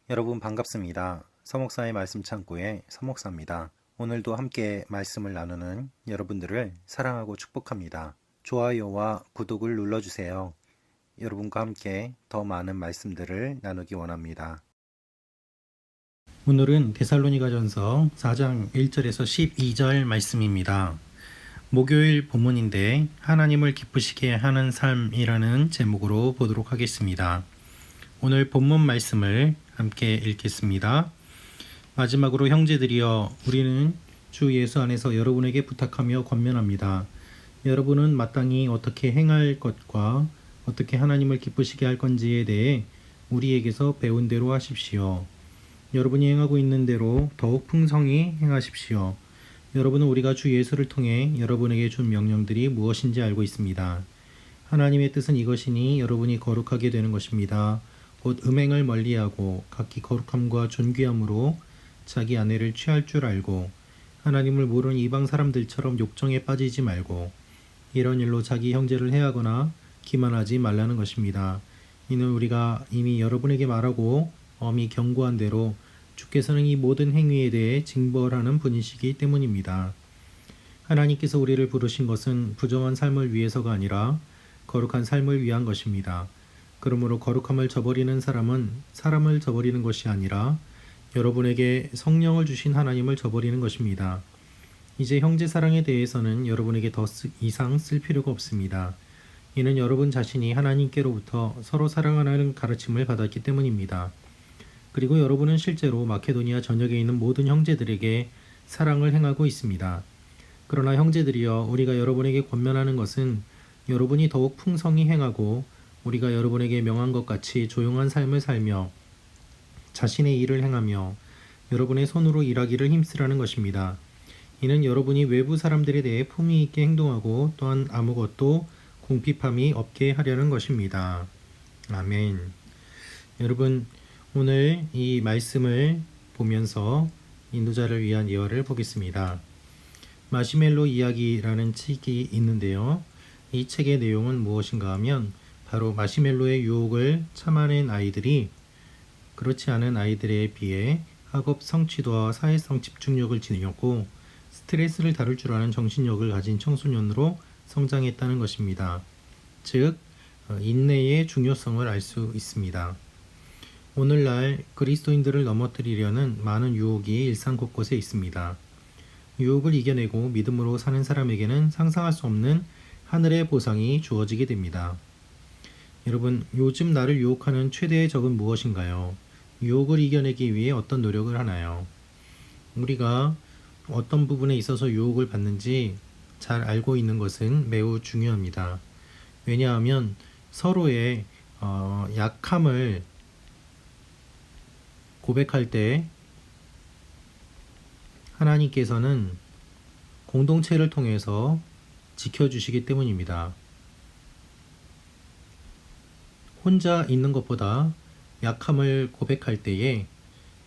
여러분 반갑습니다. 서목사의 말씀 창고의 서목사입니다. 오늘도 함께 말씀을 나누는 여러분들을 사랑하고 축복합니다. 좋아요와 구독을 눌러주세요. 여러분과 함께 더 많은 말씀들을 나누기 원합니다. 오늘은 데살로니가전서 4장 1절에서 12절 말씀입니다. 목요일 본문인데 하나님을 기쁘시게 하는 삶이라는 제목으로 보도록 하겠습니다. 오늘 본문 말씀을 함께 읽겠습니다. 마지막으로 형제들이여, 우리는 주 예수 안에서 여러분에게 부탁하며 권면합니다. 여러분은 마땅히 어떻게 행할 것과 어떻게 하나님을 기쁘시게 할 건지에 대해 우리에게서 배운 대로 하십시오. 여러분이 행하고 있는 대로 더욱 풍성히 행하십시오. 여러분은 우리가 주 예수를 통해 여러분에게 준 명령들이 무엇인지 알고 있습니다. 하나님의 뜻은 이것이니 여러분이 거룩하게 되는 것입니다. 곧 음행을 멀리하고 각기 거룩함과 존귀함으로 자기 아내를 취할 줄 알고 하나님을 모르는 이방 사람들처럼 욕정에 빠지지 말고 이런 일로 자기 형제를 해하거나 기만하지 말라는 것입니다. 이는 우리가 이미 여러분에게 말하고 엄히 경고한 대로 주께서는 이 모든 행위에 대해 징벌하는 분이시기 때문입니다. 하나님께서 우리를 부르신 것은 부정한 삶을 위해서가 아니라 거룩한 삶을 위한 것입니다. 그러므로 거룩함을 저버리는 사람은 사람을 저버리는 것이 아니라 여러분에게 성령을 주신 하나님을 저버리는 것입니다. 이제 형제 사랑에 대해서는 여러분에게 더 이상 쓸 필요가 없습니다. 이는 여러분 자신이 하나님께로부터 서로 사랑하라는 가르침을 받았기 때문입니다. 그리고 여러분은 실제로 마케도니아 전역에 있는 모든 형제들에게 사랑을 행하고 있습니다. 그러나 형제들이여, 우리가 여러분에게 권면하는 것은 여러분이 더욱 풍성히 행하고 우리가 여러분에게 명한 것 같이 조용한 삶을 살며 자신의 일을 행하며 여러분의 손으로 일하기를 힘쓰라는 것입니다. 이는 여러분이 외부 사람들에 대해 품위 있게 행동하고 또한 아무것도 궁핍함이 없게 하려는 것입니다. 아멘. 여러분, 오늘 이 말씀을 보면서 인도자를 위한 예화를 보겠습니다. 마시멜로 이야기라는 책이 있는데요. 이 책의 내용은 무엇인가 하면 바로 마시멜로의 유혹을 참아낸 아이들이 그렇지 않은 아이들에 비해 학업 성취도와 사회성 집중력을 지녔고 스트레스를 다룰 줄 아는 정신력을 가진 청소년으로 성장했다는 것입니다. 즉, 인내의 중요성을 알 수 있습니다. 오늘날 그리스도인들을 넘어뜨리려는 많은 유혹이 일상 곳곳에 있습니다. 유혹을 이겨내고 믿음으로 사는 사람에게는 상상할 수 없는 하늘의 보상이 주어지게 됩니다. 여러분, 요즘 나를 유혹하는 최대의 적은 무엇인가요? 유혹을 이겨내기 위해 어떤 노력을 하나요? 우리가 어떤 부분에 있어서 유혹을 받는지 잘 알고 있는 것은 매우 중요합니다. 왜냐하면 서로의 약함을 고백할 때 하나님께서는 공동체를 통해서 지켜주시기 때문입니다. 혼자 있는 것보다 약함을 고백할 때에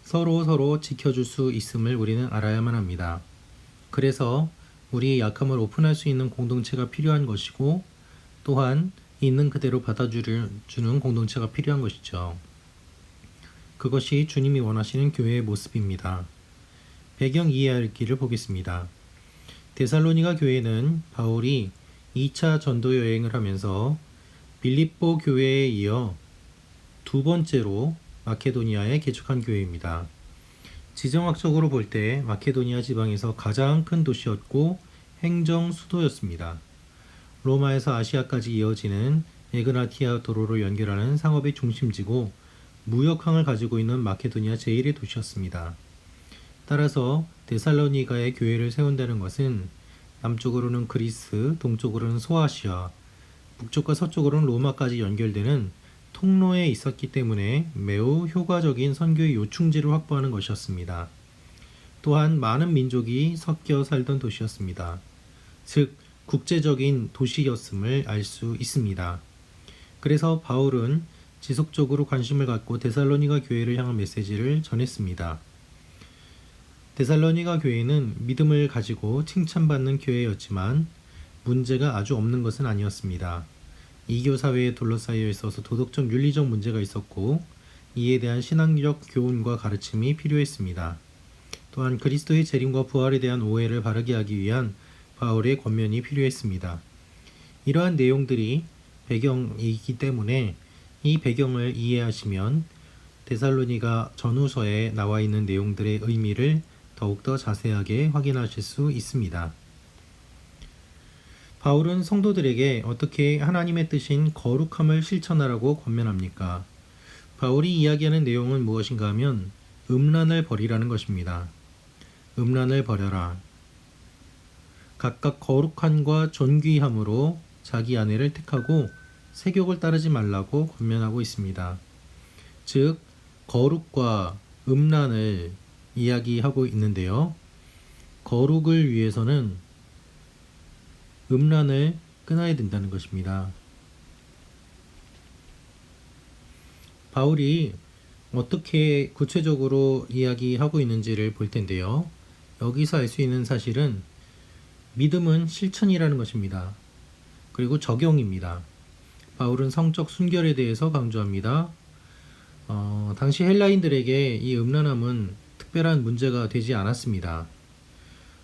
서로 지켜줄 수 있음을 우리는 알아야만 합니다. 그래서 우리의 약함을 오픈할 수 있는 공동체가 필요한 것이고 또한 있는 그대로 받아주는 공동체가 필요한 것이죠. 그것이 주님이 원하시는 교회의 모습입니다. 배경 이야기를 보겠습니다. 데살로니가 교회는 바울이 2차 전도 여행을 하면서 빌립보 교회에 이어 두 번째로 마케도니아에 개척한 교회입니다. 지정학적으로 볼 때 마케도니아 지방에서 가장 큰 도시였고 행정 수도였습니다. 로마에서 아시아까지 이어지는 에그나티아 도로를 연결하는 상업의 중심지고 무역항을 가지고 있는 마케도니아 제1의 도시였습니다. 따라서 데살로니가에 교회를 세운다는 것은 남쪽으로는 그리스, 동쪽으로는 소아시아, 북쪽과 서쪽으로는 로마까지 연결되는 통로에 있었기 때문에 매우 효과적인 선교의 요충지를 확보하는 것이었습니다. 또한 많은 민족이 섞여 살던 도시였습니다. 즉, 국제적인 도시였음을 알 수 있습니다. 그래서 바울은 지속적으로 관심을 갖고 데살로니가 교회를 향한 메시지를 전했습니다. 데살로니가 교회는 믿음을 가지고 칭찬받는 교회였지만 문제가 아주 없는 것은 아니었습니다. 이교 사회에 둘러싸여 있어서 도덕적 윤리적 문제가 있었고 이에 대한 신앙적 교훈과 가르침이 필요했습니다. 또한 그리스도의 재림과 부활에 대한 오해를 바르게 하기 위한 바울의 권면이 필요했습니다. 이러한 내용들이 배경이기 때문에 이 배경을 이해하시면 데살로니가 전후서에 나와 있는 내용들의 의미를 더욱더 자세하게 확인하실 수 있습니다. 바울은 성도들에게 어떻게 하나님의 뜻인 거룩함을 실천하라고 권면합니까? 바울이 이야기하는 내용은 무엇인가 하면 음란을 버리라는 것입니다. 음란을 버려라. 각각 거룩함과 존귀함으로 자기 아내를 택하고 세욕을 따르지 말라고 권면하고 있습니다. 즉, 거룩과 음란을 이야기하고 있는데요. 거룩을 위해서는 음란을 끊어야 된다는 것입니다. 바울이 어떻게 구체적으로 이야기하고 있는지를 볼 텐데요. 여기서 알 수 있는 사실은 믿음은 실천이라는 것입니다. 그리고 적용입니다. 바울은 성적 순결에 대해서 강조합니다. 당시 헬라인들에게 이 음란함은 특별한 문제가 되지 않았습니다.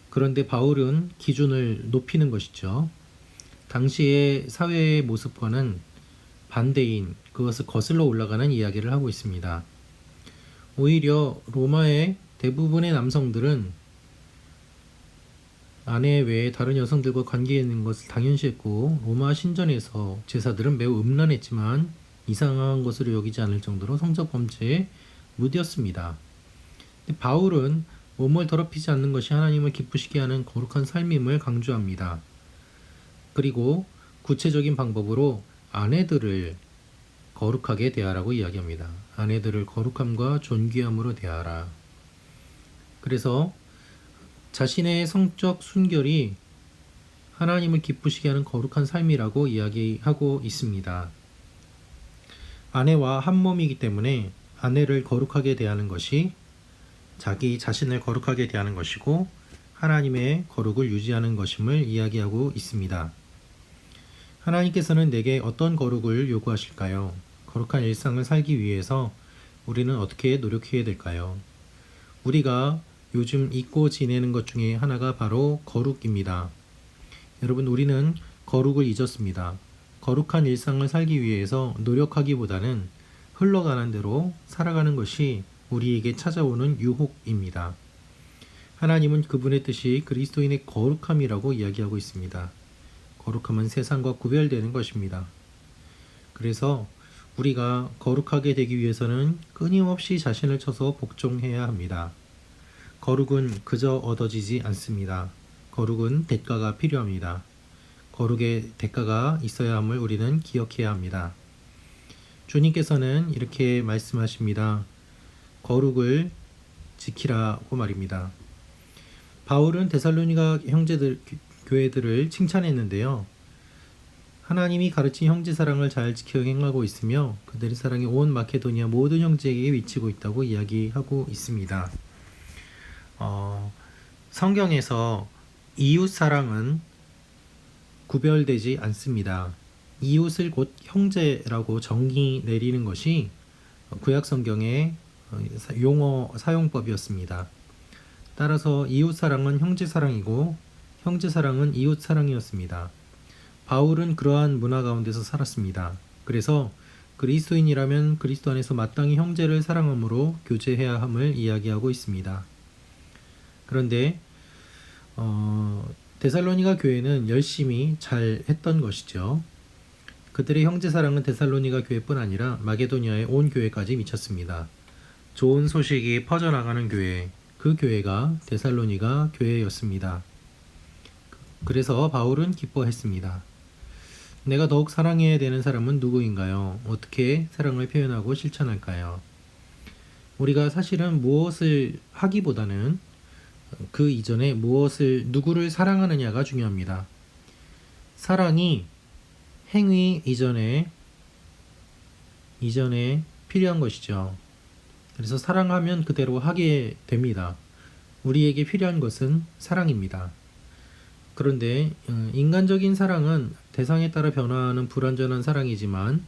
그런데 바울은 기준을 높이는 것이죠. 당시의 사회의 모습과는 반대인 그것을 거슬러 올라가는 이야기를 하고 있습니다. 오히려 로마의 대부분의 남성들은 아내 외에 다른 여성들과 관계 있는 것을 당연시했고 로마 신전에서 제사들은 매우 음란했지만 이상한 것으로 여기지 않을 정도로 성적 범죄에 무디었습니다. 바울은 몸을 더럽히지 않는 것이 하나님을 기쁘시게 하는 거룩한 삶임을 강조합니다. 그리고 구체적인 방법으로 아내들을 거룩하게 대하라고 이야기합니다. 아내들을 거룩함과 존귀함으로 대하라. 그래서 자신의 성적 순결이 하나님을 기쁘시게 하는 거룩한 삶이라고 이야기하고 있습니다. 아내와 한 몸이기 때문에 아내를 거룩하게 대하는 것이 자기 자신을 거룩하게 대하는 것이고 하나님의 거룩을 유지하는 것임을 이야기하고 있습니다. 하나님께서는 내게 어떤 거룩을 요구하실까요? 거룩한 일상을 살기 위해서 우리는 어떻게 노력해야 될까요? 우리가 요즘 잊고 지내는 것 중에 하나가 바로 거룩입니다. 여러분, 우리는 거룩을 잊었습니다. 거룩한 일상을 살기 위해서 노력하기보다는 흘러가는 대로 살아가는 것이 우리에게 찾아오는 유혹입니다. 하나님은 그분의 뜻이 그리스도인의 거룩함이라고 이야기하고 있습니다. 거룩함은 세상과 구별되는 것입니다. 그래서 우리가 거룩하게 되기 위해서는 끊임없이 자신을 쳐서 복종해야 합니다. 거룩은 그저 얻어지지 않습니다. 거룩은 대가가 필요합니다. 거룩의 대가가 있어야 함을 우리는 기억해야 합니다. 주님께서는 이렇게 말씀하십니다. 거룩을 지키라고 말입니다. 바울은 데살로니가 교회들을 칭찬했는데요. 하나님이 가르친 형제 사랑을 잘 지켜 행하고 있으며 그들의 사랑이 온 마케도니아 모든 형제에게 미치고 있다고 이야기하고 있습니다. 성경에서 이웃 사랑은 구별되지 않습니다. 이웃을 곧 형제라고 정의 내리는 것이 구약 성경의 용어 사용법이었습니다. 따라서 이웃 사랑은 형제 사랑이고 형제 사랑은 이웃 사랑이었습니다. 바울은 그러한 문화 가운데서 살았습니다. 그래서 그리스도인이라면 그리스도 안에서 마땅히 형제를 사랑함으로 교제해야 함을 이야기하고 있습니다. 그런데 데살로니가 교회는 열심히 잘 했던 것이죠. 그들의 형제 사랑은 데살로니가 교회뿐 아니라 마게도니아의 온 교회까지 미쳤습니다. 좋은 소식이 퍼져나가는 교회, 그 교회가 데살로니가 교회였습니다. 그래서 바울은 기뻐했습니다. 내가 더욱 사랑해야 되는 사람은 누구인가요? 어떻게 사랑을 표현하고 실천할까요? 우리가 사실은 무엇을 하기보다는 그 이전에 누구를 사랑하느냐가 중요합니다. 사랑이 행위 이전에 필요한 것이죠. 그래서 사랑하면 그대로 하게 됩니다. 우리에게 필요한 것은 사랑입니다. 그런데 인간적인 사랑은 대상에 따라 변화하는 불완전한 사랑이지만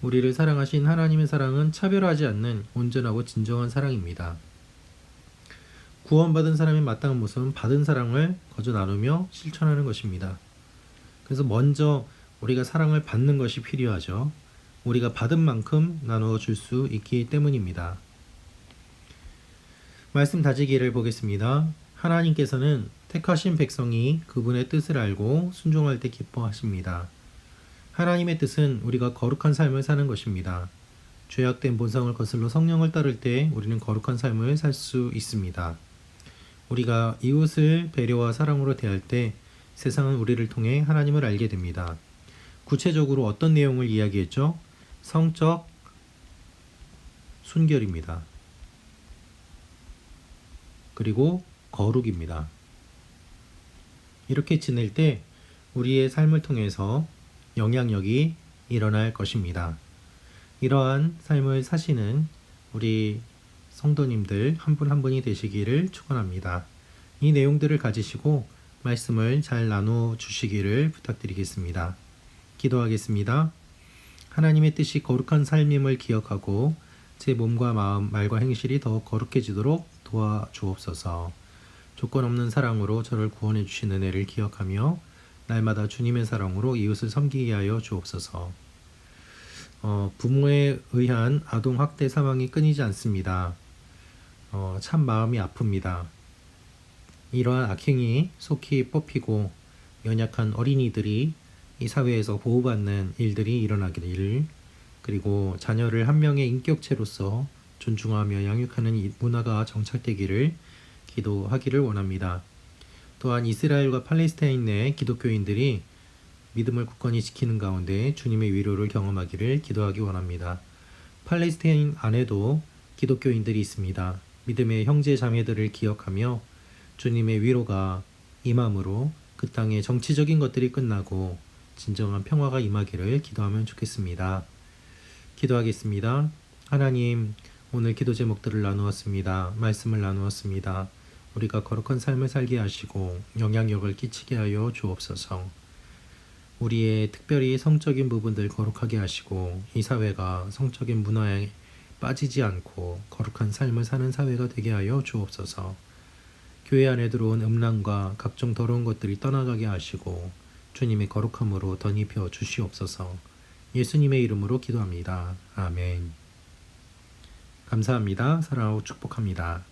우리를 사랑하신 하나님의 사랑은 차별하지 않는 온전하고 진정한 사랑입니다. 구원받은 사람의 마땅한 모습은 받은 사랑을 거저 나누며 실천하는 것입니다. 그래서 먼저 우리가 사랑을 받는 것이 필요하죠. 우리가 받은 만큼 나누어 줄 수 있기 때문입니다. 말씀 다지기를 보겠습니다. 하나님께서는 택하신 백성이 그분의 뜻을 알고 순종할 때 기뻐하십니다. 하나님의 뜻은 우리가 거룩한 삶을 사는 것입니다. 죄악된 본성을 거슬러 성령을 따를 때 우리는 거룩한 삶을 살 수 있습니다. 우리가 이웃을 배려와 사랑으로 대할 때 세상은 우리를 통해 하나님을 알게 됩니다. 구체적으로 어떤 내용을 이야기했죠? 성적 순결입니다. 그리고 거룩입니다. 이렇게 지낼 때 우리의 삶을 통해서 영향력이 일어날 것입니다. 이러한 삶을 사시는 우리 성도님들 한 분 한 분이 되시기를 축원합니다. 이 내용들을 가지시고 말씀을 잘 나누어 주시기를 부탁드리겠습니다. 기도하겠습니다. 하나님의 뜻이 거룩한 삶임을 기억하고 제 몸과 마음, 말과 행실이 더 거룩해지도록 도와주옵소서. 조건 없는 사랑으로 저를 구원해 주신 은혜를 기억하며 날마다 주님의 사랑으로 이웃을 섬기게 하여 주옵소서. 부모에 의한 아동 학대 사망이 끊이지 않습니다. 참 마음이 아픕니다. 이러한 악행이 속히 뽑히고 연약한 어린이들이 이 사회에서 보호받는 일들이 일어나기를, 그리고 자녀를 한 명의 인격체로서 존중하며 양육하는 이 문화가 정착되기를 기도하기를 원합니다. 또한 이스라엘과 팔레스타인 내 기독교인들이 믿음을 굳건히 지키는 가운데 주님의 위로를 경험하기를 기도하기 원합니다. 팔레스타인 안에도 기독교인들이 있습니다. 믿음의 형제 자매들을 기억하며 주님의 위로가 임함으로 그 땅의 정치적인 것들이 끝나고 진정한 평화가 임하기를 기도하면 좋겠습니다. 기도하겠습니다. 하나님, 오늘 기도 제목들을 나누었습니다. 말씀을 나누었습니다. 우리가 거룩한 삶을 살게 하시고 영향력을 끼치게 하여 주옵소서. 우리의 특별히 성적인 부분들 거룩하게 하시고 이 사회가 성적인 문화에 빠지지 않고 거룩한 삶을 사는 사회가 되게 하여 주옵소서. 교회 안에 들어온 음란과 각종 더러운 것들이 떠나가게 하시고 주님의 거룩함으로 덧입혀 주시옵소서. 예수님의 이름으로 기도합니다. 아멘. 감사합니다. 사랑하고 축복합니다.